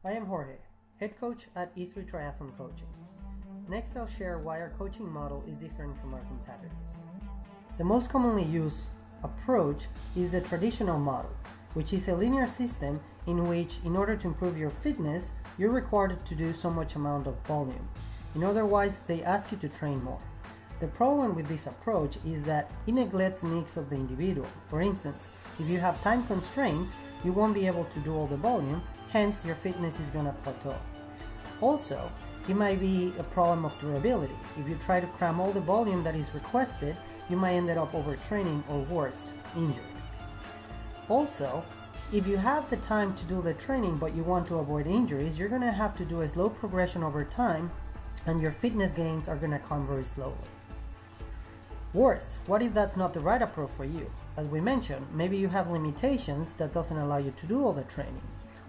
I am Jorge, head coach at E3 Triathlon Coaching. Next, I'll share why our coaching model is different from our competitors. The most commonly used approach is the traditional model, which is a linear system in which, in order to improve your fitness, you're required to do so much amount of volume. In other words, they ask you to train more. The problem with this approach is that it neglects the needs of the individual. For instance, if you have time constraints, you won't be able to do all the volume, hence your fitness is going to plateau. Also, it might be a problem of durability. If you try to cram all the volume that is requested, you might end up overtraining or worse, injured. Also, if you have the time to do the training but you want to avoid injuries, you're going to have to do a slow progression over time and your fitness gains are going to come very slowly. Worse, what if that's not the right approach for you? As we mentioned, maybe you have limitations that doesn't allow you to do all the training.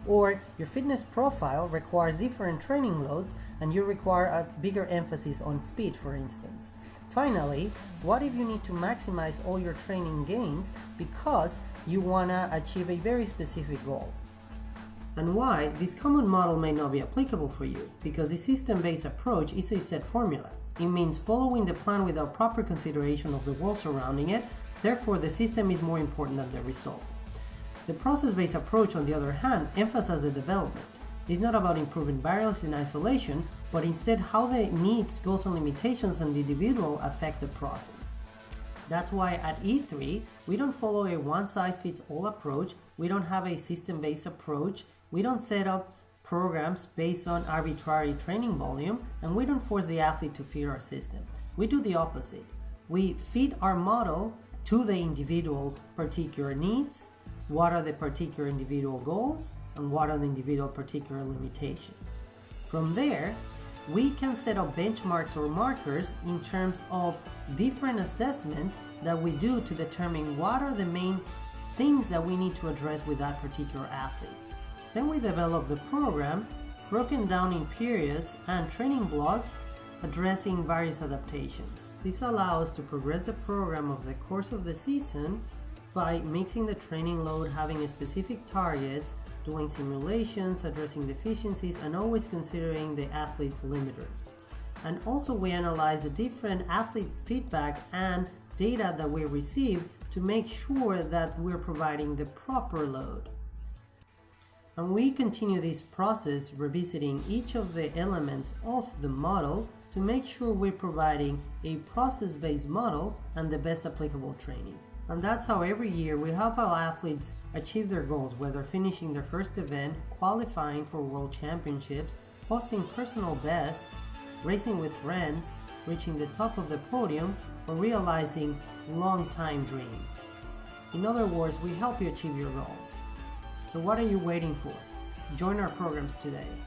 Or your fitness profile requires different training loads and you require a bigger emphasis on speed, for instance. Finally, what if you need to maximize all your training gains because you want to achieve a very specific goal? And why this common model may not be applicable for you, because the system-based approach is a set formula. It means following the plan without proper consideration of the world surrounding it, therefore the system is more important than the result. The process-based approach, on the other hand, emphasizes the development. It's not about improving variables in isolation, but instead how the needs, goals, and limitations of the individual affect the process. That's why at E3, we don't follow a one-size-fits-all approach, we don't have a system-based approach, we don't set up programs based on arbitrary training volume, and we don't force the athlete to fit our system. We do the opposite. We fit our model to the individual particular needs, what are the particular individual goals, and what are the individual particular limitations. From there, we can set up benchmarks or markers in terms of different assessments that we do to determine what are the main things that we need to address with that particular athlete. Then we develop the program broken down in periods and training blocks addressing various adaptations. This allows us to progress the program over the course of the season by mixing the training load, having specific targets, doing simulations, addressing deficiencies, and always considering the athlete limiters. And also we analyze the different athlete feedback and data that we receive to make sure that we're providing the proper load. And we continue this process revisiting each of the elements of the model to make sure we're providing a process-based model and the best applicable training. And that's how every year we help our athletes achieve their goals, whether finishing their first event, qualifying for world championships, posting personal bests, racing with friends, reaching the top of the podium, or realizing long-time dreams. In other words, we help you achieve your goals. So what are you waiting for? Join our programs today.